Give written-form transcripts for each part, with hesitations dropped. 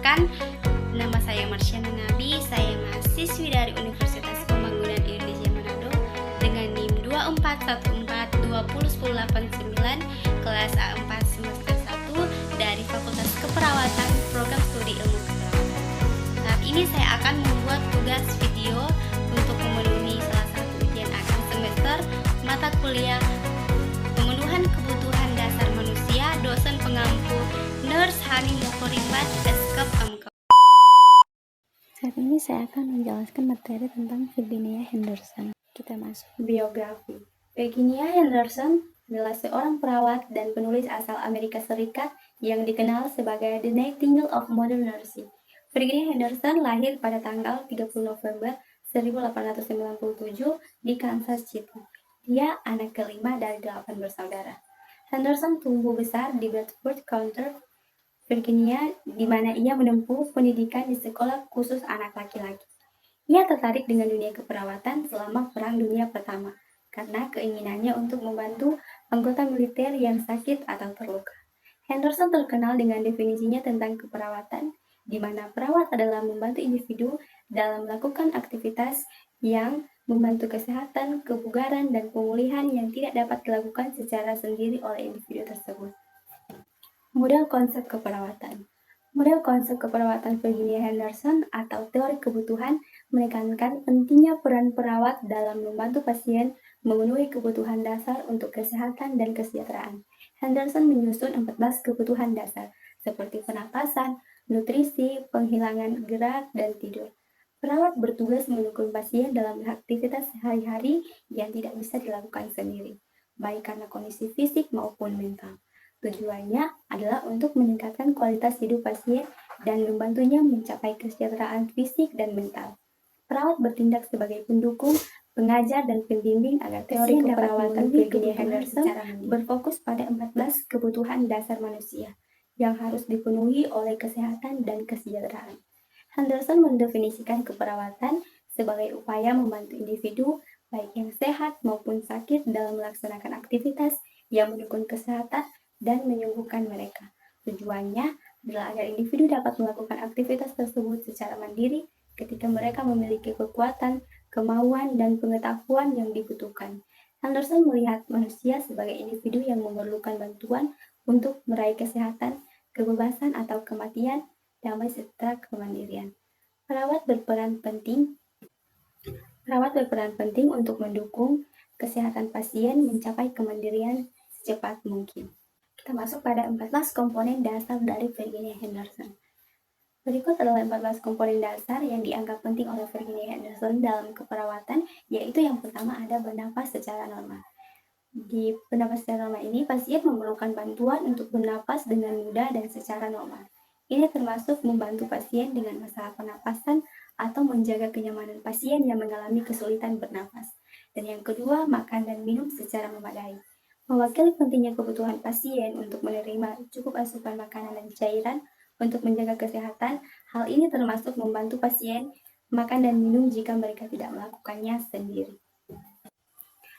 Perkenalkan, nama saya Marsyana Nabi. Saya mahasiswi dari Universitas Pembangunan Indonesia Manado dengan NIM 2414201089 kelas A4 semester 1 dari Fakultas Keperawatan Program Studi Ilmu Keperawatan. Saat ini saya akan membuat tugas video untuk memenuhi salah satu ujian akhir semester mata kuliah Pemenuhan Kebutuhan Dasar Manusia, dosen pengampu Nurse Hani Mukorimbat, Eskep MK. Saat ini saya akan menjelaskan materi tentang Virginia Henderson. Kita masuk biografi. Virginia Henderson adalah seorang perawat dan penulis asal Amerika Serikat yang dikenal sebagai The Nightingale of Modern Nursing. Virginia Henderson lahir pada tanggal 30 November 1897 di Kansas City. Dia anak kelima dari 8 bersaudara. Henderson tumbuh besar di Bedford County, Virginia, di mana ia menempuh pendidikan di sekolah khusus anak laki-laki. Ia tertarik dengan dunia keperawatan selama Perang Dunia Pertama karena keinginannya untuk membantu anggota militer yang sakit atau terluka. Henderson terkenal dengan definisinya tentang keperawatan, di mana perawat adalah membantu individu dalam melakukan aktivitas yang membantu kesehatan, kebugaran, dan pemulihan yang tidak dapat dilakukan secara sendiri oleh individu tersebut. Model konsep keperawatan. Model konsep keperawatan Virginia Henderson atau teori kebutuhan menekankan pentingnya peran perawat dalam membantu pasien memenuhi kebutuhan dasar untuk kesehatan dan kesejahteraan. Henderson menyusun 14 kebutuhan dasar seperti pernapasan, nutrisi, penghilangan gerak, dan tidur. Perawat bertugas mendukung pasien dalam aktivitas sehari-hari yang tidak bisa dilakukan sendiri, baik karena kondisi fisik maupun mental. Tujuannya adalah untuk meningkatkan kualitas hidup pasien dan membantunya mencapai kesejahteraan fisik dan mental. Perawat bertindak sebagai pendukung, pengajar, dan pembimbing agar teori keperawatan Virginia Henderson berfokus pada 14 kebutuhan dasar manusia yang harus dipenuhi oleh kesehatan dan kesejahteraan. Henderson mendefinisikan keperawatan sebagai upaya membantu individu, baik yang sehat maupun sakit, dalam melaksanakan aktivitas yang mendukung kesehatan dan menyembuhkan mereka. Tujuannya adalah agar individu dapat melakukan aktivitas tersebut secara mandiri ketika mereka memiliki kekuatan, kemauan, dan pengetahuan yang dibutuhkan. Henderson melihat manusia sebagai individu yang memerlukan bantuan untuk meraih kesehatan, kebebasan atau kematian, damai serta kemandirian. Perawat berperan penting untuk mendukung kesehatan pasien mencapai kemandirian secepat mungkin. Kita masuk pada 14 komponen dasar dari Virginia Henderson. Berikut adalah 14 komponen dasar yang dianggap penting oleh Virginia Henderson dalam keperawatan, yaitu yang pertama ada bernapas secara normal. Di bernapas secara normal ini, pasien memerlukan bantuan untuk bernapas dengan mudah dan secara normal. Ini termasuk membantu pasien dengan masalah pernapasan atau menjaga kenyamanan pasien yang mengalami kesulitan bernapas. Dan yang kedua, makan dan minum secara memadai. Mewakili pentingnya kebutuhan pasien untuk menerima cukup asupan makanan dan cairan untuk menjaga kesehatan, hal ini termasuk membantu pasien makan dan minum jika mereka tidak melakukannya sendiri.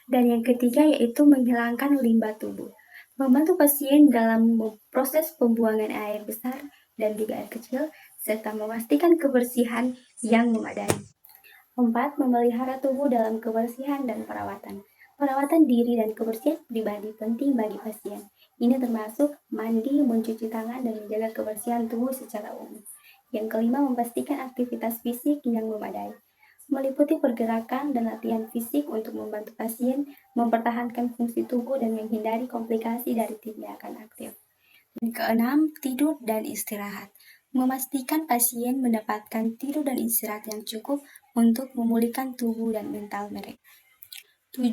Dan yang ketiga yaitu menghilangkan limbah tubuh. Membantu pasien dalam proses pembuangan air besar dan juga air kecil, serta memastikan kebersihan yang memadai. 4. Memelihara tubuh dalam kebersihan dan perawatan. Perawatan diri dan kebersihan pribadi penting bagi pasien. Ini termasuk mandi, mencuci tangan, dan menjaga kebersihan tubuh secara umum. Yang kelima, memastikan aktivitas fisik yang memadai. Meliputi pergerakan dan latihan fisik untuk membantu pasien mempertahankan fungsi tubuh dan menghindari komplikasi dari tindakan aktif. Dan keenam, tidur dan istirahat. Memastikan pasien mendapatkan tidur dan istirahat yang cukup untuk memulihkan tubuh dan mental mereka. 7.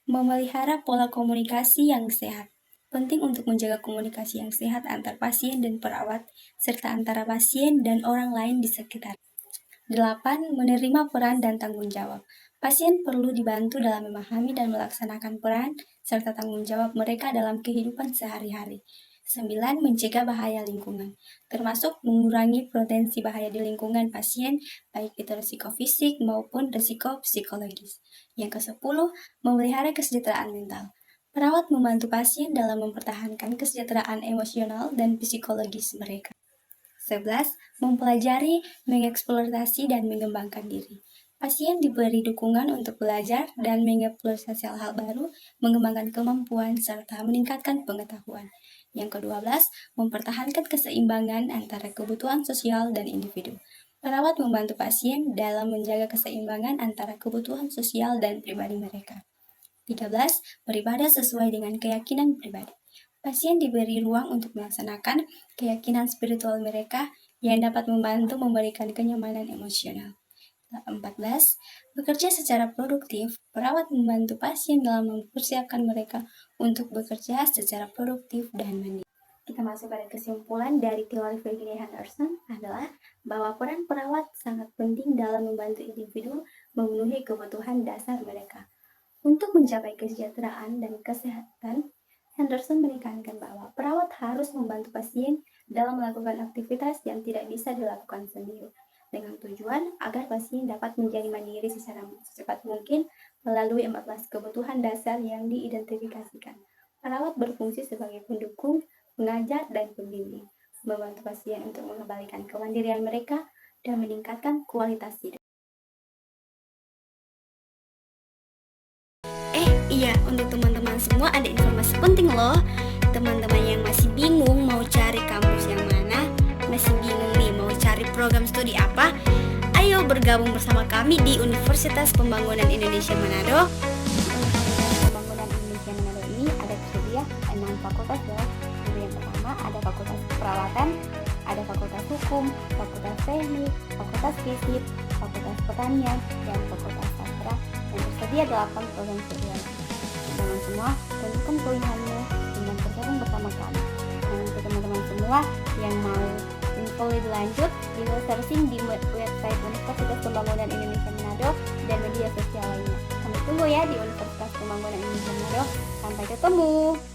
Memelihara pola komunikasi yang sehat. Penting untuk menjaga komunikasi yang sehat antar pasien dan perawat, serta antara pasien dan orang lain di sekitar. 8. Menerima peran dan tanggung jawab. Pasien perlu dibantu dalam memahami dan melaksanakan peran serta tanggung jawab mereka dalam kehidupan sehari-hari. 9. Mencegah bahaya lingkungan, termasuk mengurangi potensi bahaya di lingkungan pasien, baik itu risiko fisik maupun risiko psikologis. Yang ke-10, memelihara kesejahteraan mental. Perawat membantu pasien dalam mempertahankan kesejahteraan emosional dan psikologis mereka. 11. Mempelajari, mengeksplorasi, dan mengembangkan diri. Pasien diberi dukungan untuk belajar dan mengeksplorasi hal-hal baru, mengembangkan kemampuan, serta meningkatkan pengetahuan. Yang ke-12, mempertahankan keseimbangan antara kebutuhan sosial dan individu. Perawat membantu pasien dalam menjaga keseimbangan antara kebutuhan sosial dan pribadi mereka. 13. Beribadah sesuai dengan keyakinan pribadi. Pasien diberi ruang untuk melaksanakan keyakinan spiritual mereka yang dapat membantu memberikan kenyamanan emosional. 14. Bekerja secara produktif. Perawat membantu pasien dalam mempersiapkan mereka untuk bekerja secara produktif dan mandiri. Kita masuk pada kesimpulan dari teori Virginia Henderson adalah bahwa peran perawat sangat penting dalam membantu individu memenuhi kebutuhan dasar mereka. Untuk mencapai kesejahteraan dan kesehatan, Henderson menekankan bahwa perawat harus membantu pasien dalam melakukan aktivitas yang tidak bisa dilakukan sendiri, dengan tujuan agar pasien dapat menjadi mandiri secara secepat mungkin melalui 14 kebutuhan dasar yang diidentifikasikan. Perawat berfungsi sebagai pendukung, pengajar, dan pembimbing, membantu pasien untuk mengembalikan kemandirian mereka dan meningkatkan kualitas hidup. Iya, untuk teman-teman semua ada informasi penting loh. Teman-teman yang masih bingung mau cari kampus yang mana, masih bingung nih mau cari program studi apa, ayo bergabung bersama kami di Universitas Pembangunan Indonesia Manado. Universitas Pembangunan Indonesia Manado ini ada tersedia 6 fakultas ya. Yang pertama ada Fakultas Keperawatan, ada Fakultas Hukum, Fakultas Teknik, Fakultas Fisip, Fakultas Pertanian, dan Fakultas Sastra, dan tersedia 8 program studi lain. Teman-teman semua, tentukan pilihanmu dengan bergabung bersama kami. Dan untuk teman-teman semua yang mau info lebih lanjut, bisa searching di website Universitas Pembangunan Indonesia Manado dan media sosial lainnya. Kami tunggu ya di Universitas Pembangunan Indonesia Manado. Sampai ketemu!